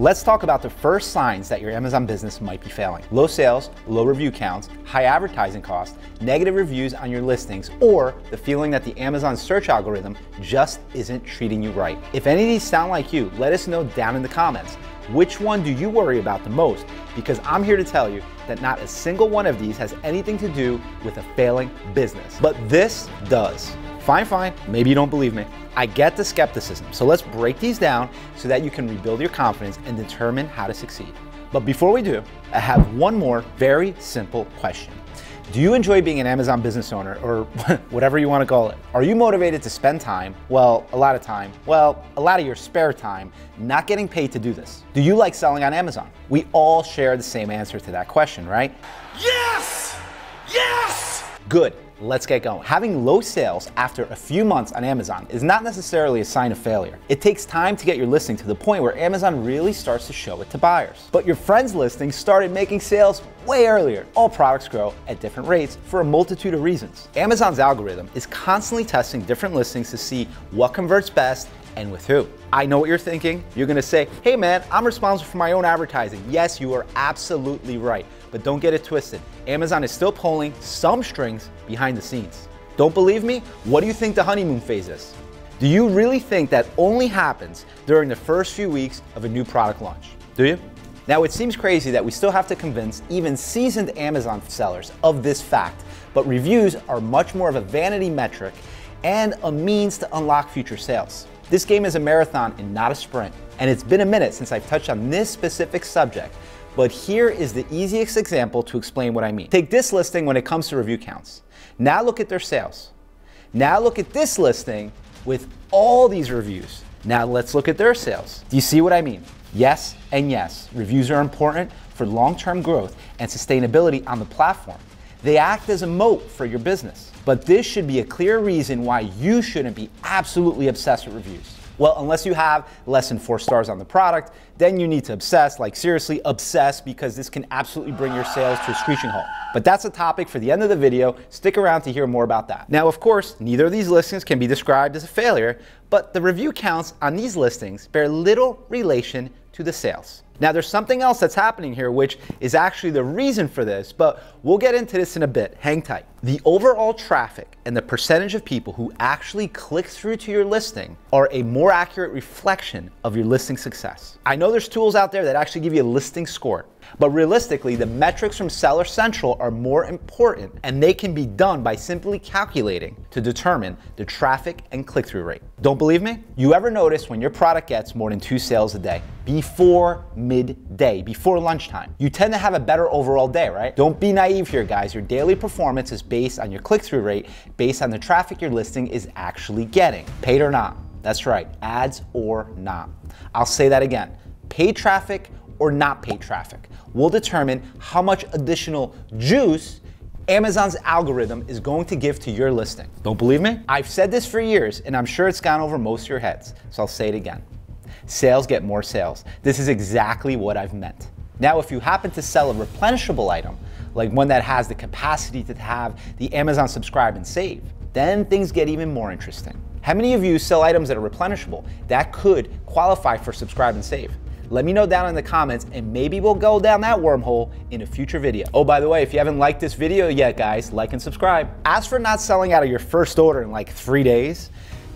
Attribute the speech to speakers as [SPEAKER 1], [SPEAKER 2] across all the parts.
[SPEAKER 1] Let's talk about the first signs that your Amazon business might be failing. Low sales, low review counts, high advertising costs, negative reviews on your listings, or the feeling that the Amazon search algorithm just isn't treating you right. If any of these sound like you, let us know down in the comments. Which one do you worry about the most? Because I'm here to tell you that not a single one of these has anything to do with a failing business. But this does. Fine, maybe you don't believe me. I get the skepticism, so let's break these down so that you can rebuild your confidence and determine how to succeed. But before we do, I have one more very simple question. Do you enjoy being an Amazon business owner, or whatever you want to call it? Are you motivated to spend time, a lot of your spare time, not getting paid to do this? Do you like selling on Amazon? We all share the same answer to that question, right? Yes! Yes! Good. Let's get going. Having low sales after a few months on Amazon is not necessarily a sign of failure. It takes time to get your listing to the point where Amazon really starts to show it to buyers. But your friend's listing started making sales way earlier. All products grow at different rates for a multitude of reasons. Amazon's algorithm is constantly testing different listings to see what converts best and with who. I know what you're thinking. You're gonna say, hey man, I'm responsible for my own advertising. Yes, you are absolutely right, but don't get it twisted. Amazon is still pulling some strings behind the scenes. Don't believe me? What do you think the honeymoon phase is? Do you really think that only happens during the first few weeks of a new product launch? Do you? Now, it seems crazy that we still have to convince even seasoned Amazon sellers of this fact, but reviews are much more of a vanity metric and a means to unlock future sales. This game is a marathon and not a sprint, and it's been a minute since I've touched on this specific subject, but here is the easiest example to explain what I mean. Take this listing when it comes to review counts. Now look at their sales. Now look at this listing with all these reviews. Now let's look at their sales. Do you see what I mean? Yes and yes, reviews are important for long-term growth and sustainability on the platform. They act as a moat for your business. But this should be a clear reason why you shouldn't be absolutely obsessed with reviews. Well, unless you have less than 4 stars on the product, then you need to obsess, like seriously obsess, because this can absolutely bring your sales to a screeching halt. But that's a topic for the end of the video. Stick around to hear more about that. Now, of course, neither of these listings can be described as a failure, but the review counts on these listings bear little relation to the sales. Now, there's something else that's happening here, which is actually the reason for this, but we'll get into this in a bit. Hang tight. The overall traffic and the percentage of people who actually click through to your listing are a more accurate reflection of your listing success. I know there's tools out there that actually give you a listing score, but realistically, the metrics from Seller Central are more important, and they can be done by simply calculating to determine the traffic and click-through rate. Don't believe me? You ever notice when your product gets more than 2 sales a day, before midday, before lunchtime, you tend to have a better overall day, right? Don't be naive here, guys. Your daily performance is based on your click-through rate, based on the traffic your listing is actually getting, paid or not. That's right, ads or not. I'll say that again, paid traffic or not paid traffic will determine how much additional juice Amazon's algorithm is going to give to your listing. Don't believe me? I've said this for years, and I'm sure it's gone over most of your heads, so I'll say it again. Sales get more sales. This is exactly what I've meant. Now, if you happen to sell a replenishable item, like one that has the capacity to have the Amazon subscribe and save, then things get even more interesting. How many of you sell items that are replenishable that could qualify for subscribe and save? Let me know down in the comments, and maybe we'll go down that wormhole in a future video. Oh, by the way, if you haven't liked this video yet, guys, like and subscribe. As for not selling out of your first order in like 3 days,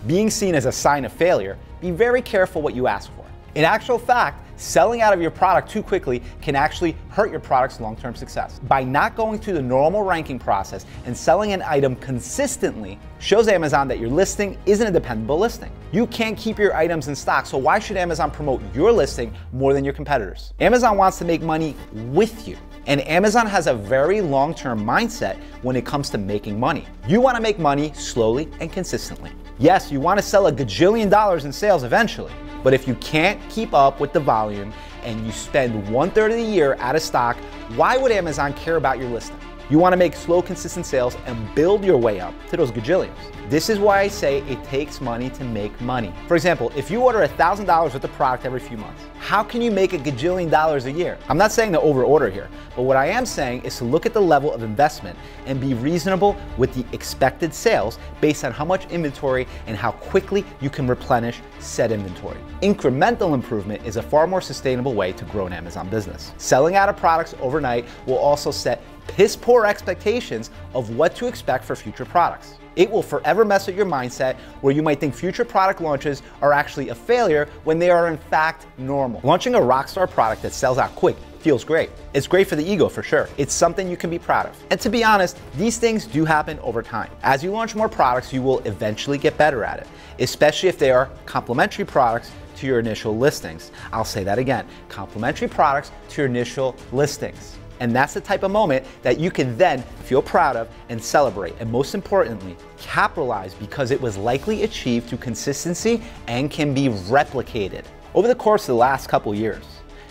[SPEAKER 1] being seen as a sign of failure, be very careful what you ask for. In actual fact, selling out of your product too quickly can actually hurt your product's long-term success. By not going through the normal ranking process and selling an item consistently shows Amazon that your listing isn't a dependable listing. You can't keep your items in stock, so why should Amazon promote your listing more than your competitors? Amazon wants to make money with you. And Amazon has a very long-term mindset when it comes to making money. You want to make money slowly and consistently. Yes, you want to sell $1 gajillion in sales eventually, but if you can't keep up with the volume and you spend 1/3 of the year out of stock, why would Amazon care about your listing? You want to make slow, consistent sales and build your way up to those gajillions. This is why I say it takes money to make money. For example, if you order $1,000 worth of product every few months, how can you make $1 gajillion a year? I'm not saying to over-order here, but what I am saying is to look at the level of investment and be reasonable with the expected sales based on how much inventory and how quickly you can replenish said inventory. Incremental improvement is a far more sustainable way to grow an Amazon business. Selling out of products overnight will also set piss poor expectations of what to expect for future products. It will forever mess with your mindset where you might think future product launches are actually a failure when they are in fact normal. Launching a rockstar product that sells out quick feels great. It's great for the ego for sure. It's something you can be proud of. And to be honest, these things do happen over time. As you launch more products, you will eventually get better at it, especially if they are complementary products to your initial listings. I'll say that again, complementary products to your initial listings. And that's the type of moment that you can then feel proud of and celebrate. And most importantly, capitalize because it was likely achieved through consistency and can be replicated. Over the course of the last couple years,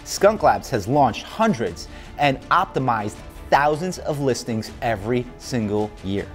[SPEAKER 1] Skunk Labs has launched hundreds and optimized thousands of listings every single year.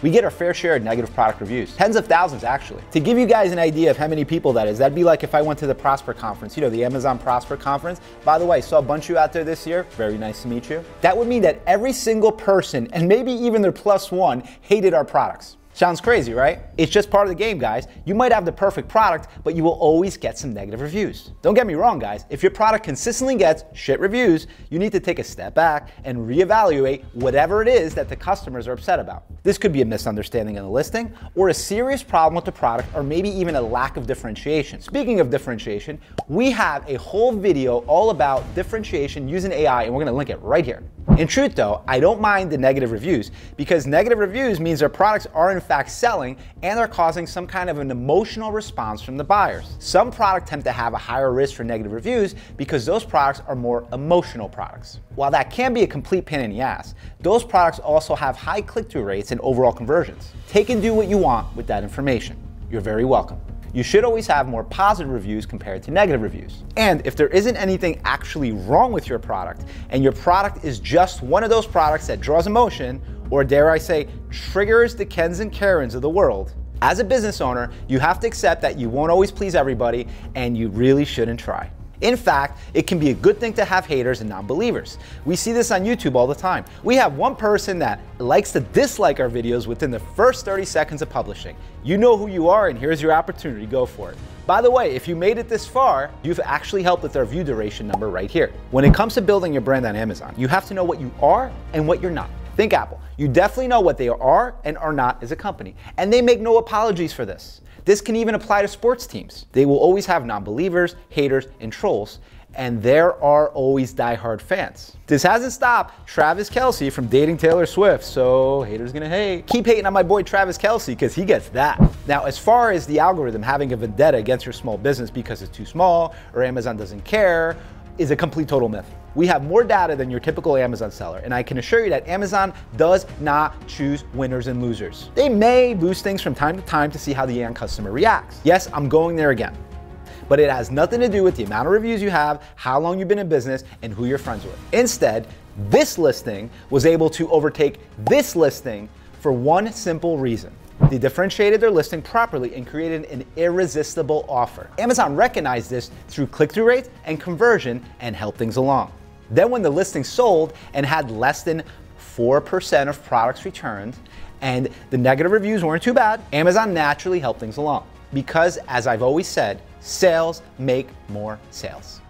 [SPEAKER 1] We get our fair share of negative product reviews, tens of thousands actually. To give you guys an idea of how many people that is, that'd be like if I went to the Prosper conference, you know, the Amazon Prosper conference. By the way, saw a bunch of you out there this year. Very nice to meet you. That would mean that every single person, and maybe even their +1, hated our products. Sounds crazy, right? It's just part of the game, guys. You might have the perfect product, but you will always get some negative reviews. Don't get me wrong, guys. If your product consistently gets shit reviews, you need to take a step back and reevaluate whatever it is that the customers are upset about. This could be a misunderstanding in the listing, or a serious problem with the product, or maybe even a lack of differentiation. Speaking of differentiation, we have a whole video all about differentiation using AI, and we're gonna link it right here. In truth though, I don't mind the negative reviews because negative reviews means our products are in fact selling and are causing some kind of an emotional response from the buyers. Some products tend to have a higher risk for negative reviews because those products are more emotional products. While that can be a complete pain in the ass, those products also have high click-through rates and overall conversions. Take and do what you want with that information. You're very welcome. You should always have more positive reviews compared to negative reviews. And if there isn't anything actually wrong with your product, and your product is just one of those products that draws emotion, or dare I say, triggers the Kens and Karens of the world, as a business owner, you have to accept that you won't always please everybody, and you really shouldn't try. In fact, it can be a good thing to have haters and non-believers. We see this on YouTube all the time. We have one person that likes to dislike our videos within the first 30 seconds of publishing. You know who you are, and here's your opportunity, go for it. By the way, if you made it this far, you've actually helped with our view duration number right here. When it comes to building your brand on Amazon, you have to know what you are and what you're not. Think Apple. You definitely know what they are and are not as a company, and they make no apologies for this. This can even apply to sports teams. They will always have non-believers, haters, and trolls, and there are always diehard fans. This hasn't stopped Travis Kelce from dating Taylor Swift, so haters gonna hate. Keep hating on my boy Travis Kelce because he gets that. Now, as far as the algorithm having a vendetta against your small business because it's too small or Amazon doesn't care, is a complete total myth. We have more data than your typical Amazon seller, and I can assure you that Amazon does not choose winners and losers. They may boost things from time to time to see how the end customer reacts. Yes, I'm going there again. But it has nothing to do with the amount of reviews you have, how long you've been in business, and who you're friends with. Instead, this listing was able to overtake this listing for one simple reason. They differentiated their listing properly and created an irresistible offer. Amazon recognized this through click-through rates and conversion and helped things along. Then when the listing sold and had less than 4% of products returned and the negative reviews weren't too bad, Amazon naturally helped things along. Because as I've always said, sales make more sales.